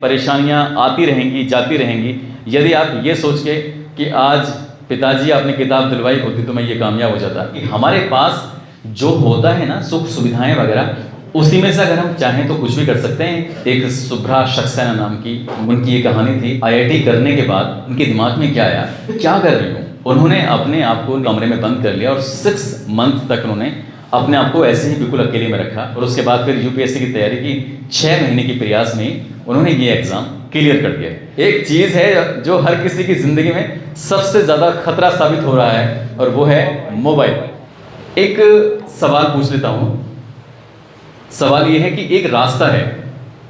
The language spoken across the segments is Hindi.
परेशानियां आती रहेंगी जाती रहेंगी। यदि आप ये सोच के कि आज पिताजी आपने किताब दिलवाई होती तो मैं ये कामयाब हो जाता, कि हमारे पास जो होता है ना सुख सुविधाएं वगैरह, उसी में से अगर हम चाहें तो कुछ भी कर सकते हैं। एक शुभ्रा सक्सेना नाम की उनकी ये कहानी थी। आईआईटी करने के बाद उनके दिमाग में क्या आया, क्या कर रही हूँ। उन्होंने अपने आप को कमरे में बंद कर लिया और 6 मंथ तक उन्होंने अपने आप को ऐसे ही बिल्कुल अकेले में रखा और उसके बाद फिर यूपीएससी की तैयारी की। 6 महीने की प्रयास में उन्होंने ये एग्जाम क्लियर कर दिया। एक चीज़ है जो हर किसी की ज़िंदगी में सबसे ज़्यादा खतरा साबित हो रहा है और वो है मोबाइल। एक सवाल पूछ लेता हूँ। सवाल ये है कि एक रास्ता है,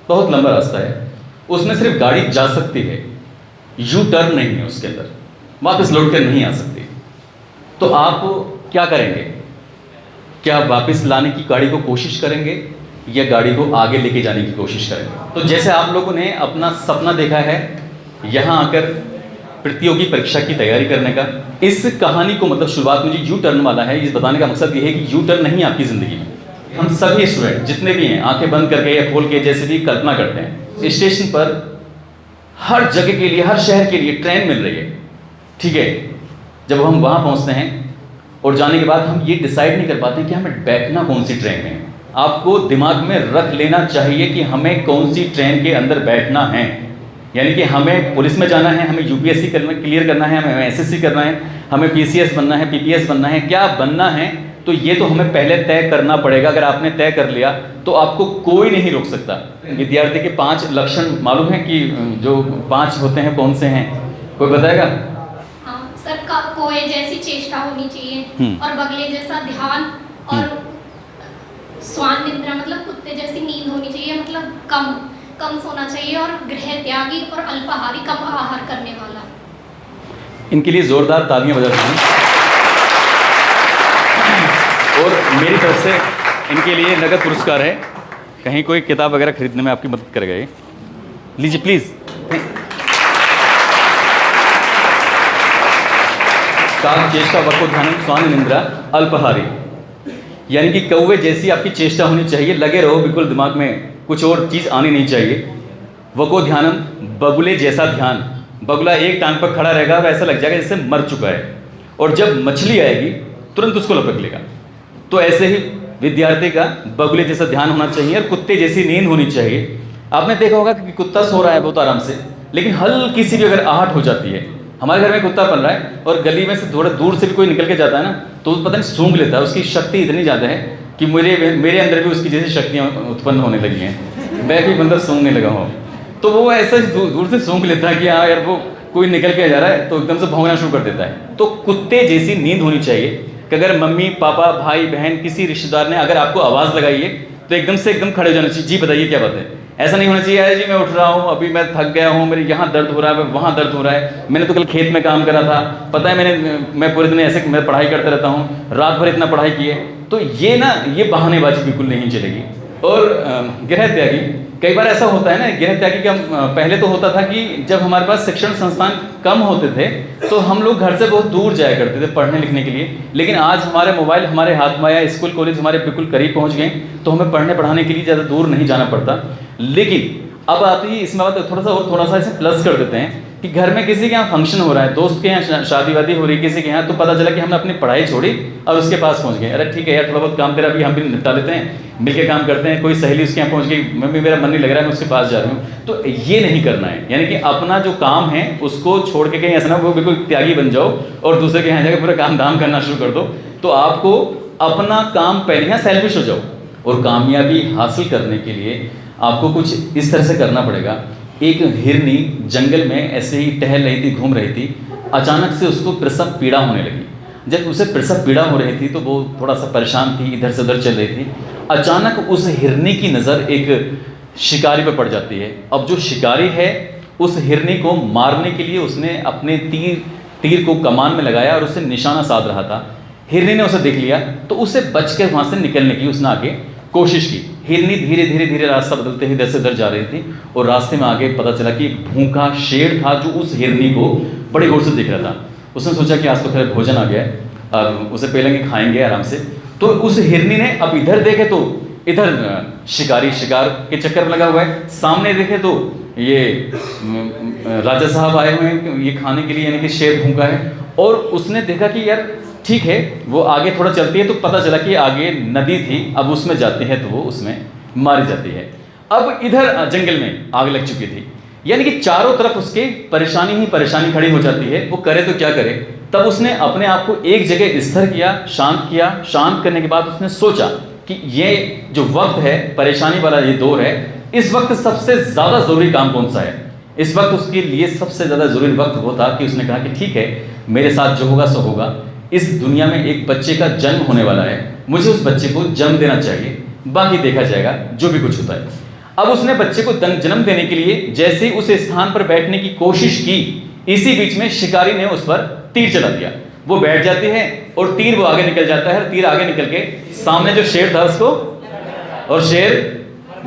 बहुत लंबा रास्ता है, उसमें सिर्फ गाड़ी जा सकती है, यू टर्न नहीं है उसके अंदर, वापस लौट कर नहीं आ सकती, तो आप क्या करेंगे? क्या वापस लाने की गाड़ी को कोशिश करेंगे या गाड़ी को आगे लेके जाने की कोशिश करेंगे? तो जैसे आप लोगों ने अपना सपना देखा है यहाँ आकर प्रतियोगी परीक्षा की तैयारी करने का, इस कहानी को मतलब शुरुआत में जो यू टर्न वाला है, इस बताने का मकसद ये है कि यू टर्न नहीं है आपकी ज़िंदगी में। हम सभी स्टूडेंट जितने भी हैं आंखें बंद करके या खोल के जैसे भी कल्पना करते हैं, स्टेशन पर हर जगह के लिए, हर शहर के लिए ट्रेन मिल रही है, ठीक है। जब हम वहाँ पहुँचते हैं और जाने के बाद हम ये डिसाइड नहीं कर पाते कि हमें बैठना कौन सी ट्रेन में है। आपको दिमाग में रख लेना चाहिए कि हमें कौन सी ट्रेन के अंदर बैठना है। यानी कि हमें पुलिस में जाना है, हमें यूपीएससी क्लियर करना है, हमें एसएससी करना है, हमें पीसीएस बनना है, पीपीएस बनना है, क्या बनना है, तो ये तो हमें पहले तय करना पड़ेगा। अगर आपने तय कर लिया तो आपको कोई नहीं रोक सकता। विद्यार्थी के 5 लक्षण मालूम है कि जो 5 होते हैं कौन से हैं, कोई बताएगा? सर, कोए जैसी चेष्टा होनी चाहिए और बगले जैसा ध्यान और स्वान निद्रा मतलब कुत्ते जैसी नींद होनी चाहिए, मतलब कम सोना चाहिए और गृह त्यागी और अल्पाहारी, कम आहार करने वाला। इनके लिए जोरदार तालियां बजा दें। और मेरी तरफ से इनके लिए नगद पुरस्कार है। कहीं कोई किताब वगैरह खरीदने में आपकी मदद करेगा ये, लीजिए प्लीज। काम चेष्टा वको ध्यानम स्वान निंद्रा अल्पहारी, यानी कि कौवे जैसी आपकी चेष्टा होनी चाहिए, लगे रहो बिल्कुल, दिमाग में कुछ और चीज़ आनी नहीं चाहिए। वको ध्यानम, बगुले जैसा ध्यान। बगुला एक टांग पर खड़ा रहेगा, वैसा लग जाएगा जैसे मर चुका है, और जब मछली आएगी तुरंत उसको लपक लेगा। तो ऐसे ही विद्यार्थी का बगुले जैसा ध्यान होना चाहिए और कुत्ते जैसी नींद होनी चाहिए। आपने देखा होगा कि कुत्ता सो रहा है बहुत आराम से, लेकिन हल्की सी भी अगर आहट हो जाती है, हमारे घर में कुत्ता पल रहा है और गली में से थोड़ा दूर से भी कोई निकल के जाता है ना, तो पता नहीं सूंघ लेता है। उसकी शक्ति इतनी ज़्यादा है कि मेरे अंदर भी उसकी जैसी शक्तियाँ उत्पन्न होने लगी हैं, मैं भी अंदर सूंघने लगा हूँ। तो वो ऐसा दूर से सूंघ लेता है कि हाँ यार वो कोई निकल के जा रहा है, तो एकदम से भौंकना शुरू कर देता है। तो कुत्ते जैसी नींद होनी चाहिए कि अगर मम्मी पापा भाई बहन किसी रिश्तेदार ने अगर आपको आवाज़ लगाई है तो एकदम से एकदम खड़े हो जाना चाहिए। जी बताइए क्या बात है। ऐसा नहीं होना चाहिए अरे जी मैं उठ रहा हूँ, अभी मैं थक गया हूँ, मेरे यहाँ दर्द हो रहा है, वहाँ दर्द हो रहा है, मैंने तो कल खेत में काम करा था, पता है मैं पूरे दिन ऐसे मैं पढ़ाई करता रहता हूँ, रात भर इतना पढ़ाई की है। तो ये बहानेबाजी बिल्कुल नहीं चलेगी। और गृह त्यागी, कई बार ऐसा होता है ना, गृह त्यागी का पहले तो होता था कि जब हमारे पास शिक्षण संस्थान कम होते थे तो हम लोग घर से बहुत दूर जाया करते थे पढ़ने लिखने के लिए। लेकिन आज हमारे मोबाइल हमारे हाथ में आया, स्कूल कॉलेज हमारे बिल्कुल करीब पहुंच गए, तो हमें पढ़ने पढ़ाने के लिए ज़्यादा दूर नहीं जाना पड़ता। लेकिन अब आती है इसमें बात, थोड़ा सा इसे प्लस कर देते हैं कि घर में किसी के यहाँ फंक्शन हो रहा है, दोस्त के यहाँ शादी वादी हो रही है किसी के यहाँ, तो पता चला कि हमने अपनी पढ़ाई छोड़ी और उसके पास पहुँच गए। अरे ठीक है यार, थोड़ा बहुत काम तेरा भी हम भी निपटा लेते हैं, मिलके काम करते हैं। कोई सहेली उसके यहाँ पहुँच गई, मम्मी मेरा मन नहीं लग रहा है, मैं उसके पास जा रही हूँ। तो ये नहीं करना है, यानी कि अपना जो काम है उसको छोड़ के कहीं ऐसा ना वो बिल्कुल त्यागी बन जाओ और दूसरे के यहाँ जाकर पूरा काम धाम करना शुरू कर दो। तो आपको अपना काम पहले यहाँ सेल्फिश हो जाओ। और कामयाबी हासिल करने के लिए आपको कुछ इस तरह से करना पड़ेगा। एक हिरनी जंगल में ऐसे ही टहल रही थी, घूम रही थी, अचानक से उसको प्रसव पीड़ा होने लगी। जब उसे प्रसव पीड़ा हो रही थी तो वो थोड़ा सा परेशान थी, इधर से उधर चल रही थी। अचानक उस हिरनी की नज़र एक शिकारी पर पड़ जाती है। अब जो शिकारी है उस हिरनी को मारने के लिए उसने अपने तीर को कमान में लगाया और उसे निशाना साध रहा था। हिरनी ने उसे देख लिया तो उसे बचकर वहाँ से निकलने की उसने आगे कोशिश की। हिरनी धीरे धीरे रास्ता बदलते ही इधर से उधर जा रही थी और रास्ते में आगे पता चला कि भूखा शेर था जो उस हिरनी को बड़े गौर से देख रहा था। उसने सोचा कि आज तो खैर भोजन आ गया है, अब उसे पेलेंगे खाएंगे आराम से। तो उस हिरनी ने अब इधर देखे तो इधर शिकारी शिकार के चक्कर में लगा हुआ है, सामने देखे तो ये राजा साहब आए हुए हैं ये खाने के लिए, यानी कि शेर भूखा है। और उसने देखा कि यार ठीक है, वो आगे थोड़ा चलती है तो पता चला कि आगे नदी थी, अब उसमें जाती है तो वो उसमें मारी जाती है। अब इधर जंगल में आग लग चुकी थी, यानी कि चारों तरफ उसके परेशानी ही परेशानी खड़ी हो जाती है, वो करे तो क्या करे। तब उसने अपने आप को एक जगह स्थिर किया, शांत करने के बाद उसने सोचा कि ये जो वक्त है, परेशानी वाला ये दौर है, इस वक्त सबसे ज़्यादा ज़रूरी काम कौन सा है। इस वक्त उसके लिए सबसे ज़्यादा ज़रूरी वक्त वो था कि उसने कहा कि ठीक है, मेरे साथ जो होगा सो होगा, इस दुनिया में एक बच्चे का जन्म होने वाला है, मुझे उस बच्चे को जन्म देना चाहिए, बाकी देखा जाएगा जो भी कुछ होता है। अब उसने बच्चे को जन्म देने के लिए जैसे ही उस स्थान पर बैठने की कोशिश की, इसी बीच में शिकारी ने उस पर तीर चला दिया। वो बैठ जाती है और तीर वो आगे निकल जाता है, तीर आगे निकल के सामने जो शेर था उसको, और शेर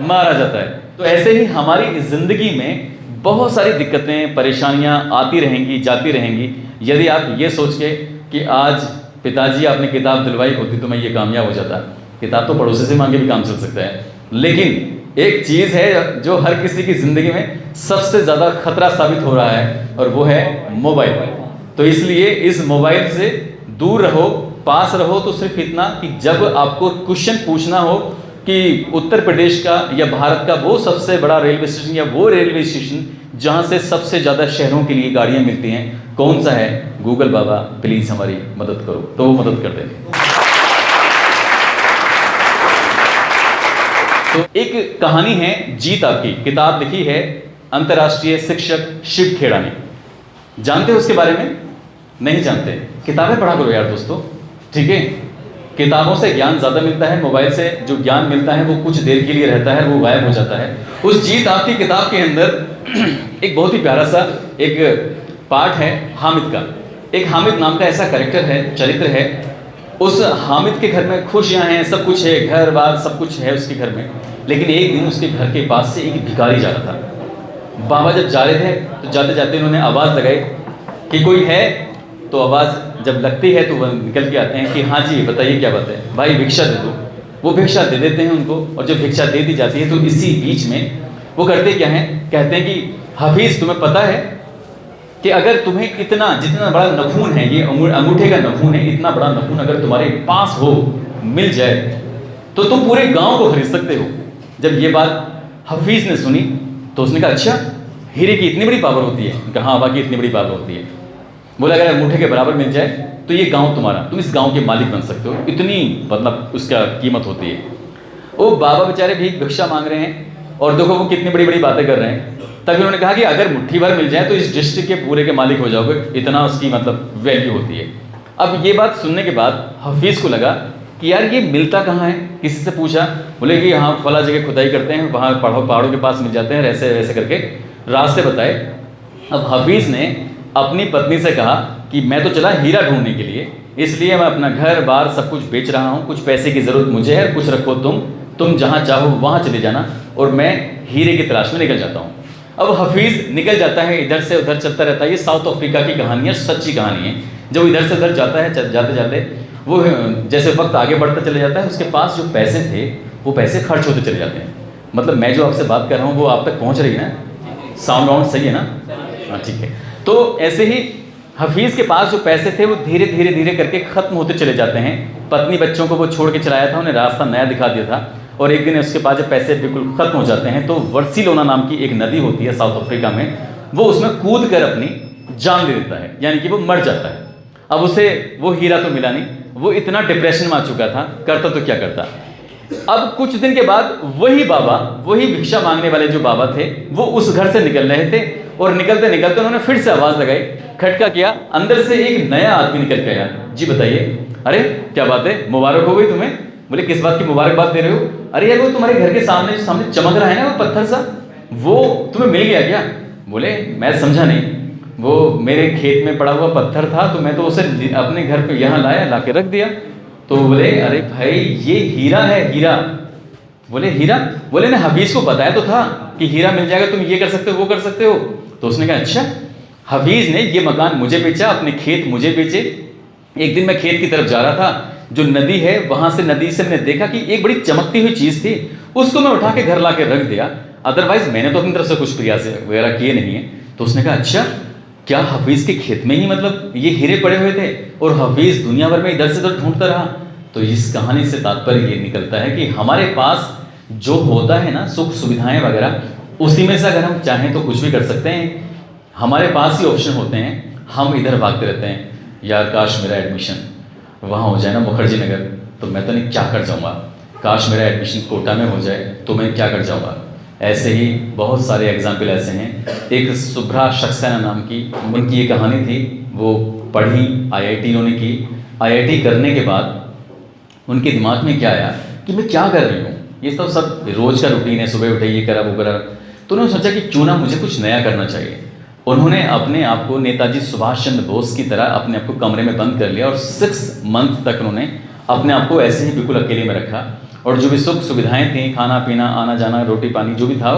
मारा जाता है। तो ऐसे ही हमारी जिंदगी में बहुत सारी दिक्कतें परेशानियां आती रहेंगी, जाती रहेंगी। यदि आप ये सोच के कि आज पिताजी आपने किताब दिलवाई होती तो मैं ये कामयाब हो जाता, किताब तो पड़ोसी से मांगे भी काम चल सकता है, लेकिन एक चीज़ है जो हर किसी की ज़िंदगी में सबसे ज़्यादा खतरा साबित हो रहा है, और वो है मोबाइल। तो इसलिए इस मोबाइल से दूर रहो, पास रहो तो सिर्फ इतना कि जब आपको क्वेश्चन पूछना हो कि उत्तर प्रदेश का या भारत का वो सबसे बड़ा रेलवे स्टेशन या वो रेलवे स्टेशन जहाँ से सबसे ज़्यादा शहरों के लिए गाड़ियाँ मिलती हैं कौन सा है, गूगल बाबा प्लीज़ हमारी मदद करो, तो वो मदद कर देंगे। तो एक कहानी है जीत आपकी, किताब लिखी है अंतर्राष्ट्रीय शिक्षक शिव खेड़ा ने। जानते हो उसके बारे में? नहीं जानते? किताबें पढ़ा करो यार दोस्तों, ठीक है। किताबों से ज्ञान ज़्यादा मिलता है, मोबाइल से जो ज्ञान मिलता है वो कुछ देर के लिए रहता है, वो गायब हो जाता है। उस जीत आपकी किताब के अंदर एक बहुत ही प्यारा सा एक पार्ट है हामिद का। एक हामिद नाम का ऐसा कैरेक्टर है, चरित्र है। उस हामिद के घर में खुशियाँ हैं, सब कुछ है, घर बार सब कुछ है उसके घर में। लेकिन एक दिन उसके घर के पास से एक भिखारी जा रहा था। बाबा जब जा रहे थे तो जाते जाते उन्होंने आवाज़ लगाई कि कोई है, तो आवाज़ जब लगती है तो वह निकल के आते हैं कि हाँ जी बताइए क्या बात है, भाई भिक्षा दे दो। वो भिक्षा दे देते हैं उनको, और जब भिक्षा दे दी जाती है तो इसी बीच में वो करते क्या हैं, कहते हैं कि हफीज़ तुम्हें पता है कि अगर तुम्हें इतना जितना बड़ा नखून है, ये अंगूठे का नखून है, इतना बड़ा नखून अगर तुम्हारे पास हो, मिल जाए तो तुम पूरे गांव को खरीद सकते हो। जब ये बात हफीज़ ने सुनी तो उसने कहा अच्छा, हीरे की इतनी बड़ी पावर होती है? कहा हाँ वाकई इतनी बड़ी पावर होती है। बोला अगर अंगूठे के बराबर मिल जाए तो ये गांव तुम्हारा, तुम इस गांव के मालिक बन सकते हो, इतनी मतलब उसका कीमत होती है। वो बाबा बेचारे भी भिक्षा मांग रहे हैं और देखो वो कितनी बड़ी बड़ी बातें कर रहे हैं। तभी उन्होंने कहा कि अगर मुट्ठी भर मिल जाए तो इस डिस्ट्रिक्ट के पूरे के मालिक हो जाओगे, इतना उसकी मतलब वैल्यू होती है। अब ये बात सुनने के बाद हफीज़ को लगा कि यार ये मिलता कहाँ है, किसी से पूछा, बोले कि हाँ फला जगह खुदाई करते हैं, वहाँ पहाड़ों के पास मिल जाते हैं, ऐसे वैसे करके रास्ते बताए। अब हफीज़ ने अपनी पत्नी से कहा कि मैं तो चला हीरा ढूंढने के लिए, इसलिए मैं अपना घर बार सब कुछ बेच रहा हूँ, कुछ पैसे की ज़रूरत मुझे है, कुछ रखो तुम जहाँ चाहो वहाँ चले जाना, और मैं हीरे की तलाश में निकल जाता हूँ। अब हफीज़ निकल जाता है, इधर से उधर चलता रहता है। ये साउथ अफ्रीका की कहानी है, सच्ची कहानी है। जब इधर से उधर जाता है, जाते जाते वो जैसे वक्त आगे बढ़ता चले जाता है, उसके पास जो पैसे थे वो पैसे खर्च होते चले जाते हैं। मतलब मैं जो आपसे बात कर रहा हूँ वो आप तक पहुँच रही है ना? साउंड वाउंड सही है ना? हाँ ठीक है। तो ऐसे ही हफीज़ के पास जो पैसे थे वो धीरे धीरे धीरे करके ख़त्म होते चले जाते हैं। पत्नी बच्चों को वो छोड़ के चलाया था, उन्हें रास्ता नया दिखा दिया था, और एक दिन उसके पास जब पैसे बिल्कुल ख़त्म हो जाते हैं तो वर्सिलोना नाम की एक नदी होती है साउथ अफ्रीका में, वो उसमें कूद कर अपनी जान दे देता है, यानी कि वो मर जाता है। अब उसे वो हीरा तो मिला नहीं, वो इतना डिप्रेशन में आ चुका था, करता तो क्या करता। अब कुछ दिन के बाद वही बाबा, वही भिक्षा मांगने वाले जो बाबा थे, वो उस घर से निकल रहे थे, और निकलते निकलते उन्होंने फिर से आवाज़ लगाई, खटका किया, अंदर से एक नया आदमी निकल के आया। जी बताइए। अरे क्या बात है, मुबारक हो गई तुम्हें। बोले किस बात की मुबारकबाद दे रहे हो? अरे यार वो तुम्हारे घर के सामने चमक रहा है ना वो पत्थर सा, वो तुम्हें मिल गया क्या? बोले मैं समझा नहीं, वो मेरे खेत में पड़ा हुआ पत्थर था तो मैं तो उसे अपने घर पे यहाँ लाया, ला के रख दिया। तो बोले अरे भाई ये हीरा है, हीरा। बोले हीरा? बोले ना हफीज़ को बताया तो था कि हीरा मिल जाएगा, तुम ये कर सकते हो वो कर सकते हो। तो उसने कहा अच्छा। हफीज़ ने ये मकान मुझे बेचा, अपने खेत मुझे बेचे। एक दिन मैं खेत की तरफ जा रहा था, जो नदी है वहाँ से, नदी से मैंने देखा कि एक बड़ी चमकती हुई चीज़ थी, उसको मैं उठा के घर ला के रख दिया। अदरवाइज मैंने तो अपनी तरफ से कुछ प्रयास वगैरह किए नहीं है। तो उसने कहा अच्छा, क्या हफीज़ के खेत में ही मतलब ये हीरे पड़े हुए थे और हफीज़ दुनिया भर में इधर से उधर ढूंढता रहा? तो इस कहानी से तात्पर्य ये निकलता है कि हमारे पास जो होता है ना सुख सुविधाएं वगैरह, उसी में से अगर हम चाहें तो कुछ भी कर सकते हैं। हमारे पास ही ऑप्शन होते हैं, हम इधर भागते रहते हैं, यार काश मेरा एडमिशन वहाँ हो जाए ना मुखर्जी नगर, तो मैं तो नहीं क्या कर जाऊँगा, काश मेरा एडमिशन कोटा में हो जाए तो मैं क्या कर जाऊँगा। ऐसे ही बहुत सारे एग्जाम्पल ऐसे हैं। एक शुभ्रा सक्सेना नाम की, उनकी ये कहानी थी, वो पढ़ी, IIT उन्होंने की। IIT करने के बाद उनके दिमाग में क्या आया कि मैं क्या कर रही हूँ, ये तो सब रोज़ का रूटीन है, सुबह उठे ये करा वो करा। तो उन्होंने सोचा कि क्यों ना मुझे कुछ नया करना चाहिए। उन्होंने अपने आप को नेताजी सुभाष चंद्र बोस की तरह अपने आप को कमरे में बंद कर लिया और 6 मंथ तक उन्होंने अपने आप को ऐसे ही बिल्कुल अकेले में रखा। और जो भी सुख सुविधाएं थी, खाना पीना, आना जाना, रोटी पानी जो भी था,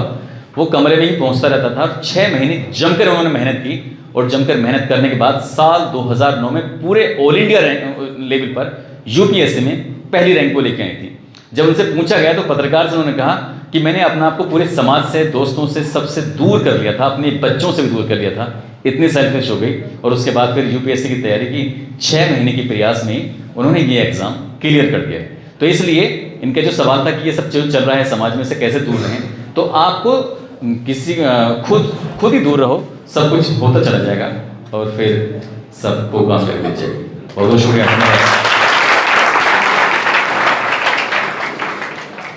वो कमरे में ही पहुंचता रहता था। 6 महीने जमकर उन्होंने मेहनत की और जमकर मेहनत करने के बाद साल 2009 में पूरे ऑल इंडिया लेवल पर UPSC में पहली रैंक को लेकर आई थी। जब उनसे पूछा गया तो पत्रकार से उन्होंने कहा कि मैंने अपने आप को पूरे समाज से, दोस्तों से, सबसे दूर कर लिया था, अपने बच्चों से भी दूर कर लिया था, इतनी सेल्फिश हो गई। और उसके बाद फिर UPSC की तैयारी की, 6 महीने की प्रयास में उन्होंने ये एग्ज़ाम क्लियर कर दिया। तो इसलिए इनका जो सवाल था कि ये सब जो चल रहा है समाज में से कैसे दूर रहें, तो आपको किसी खुद ही दूर रहो, सब कुछ होता चला जाएगा और फिर सबको काम कर लीजिए। बहुत बहुत शुक्रिया, धन्यवाद।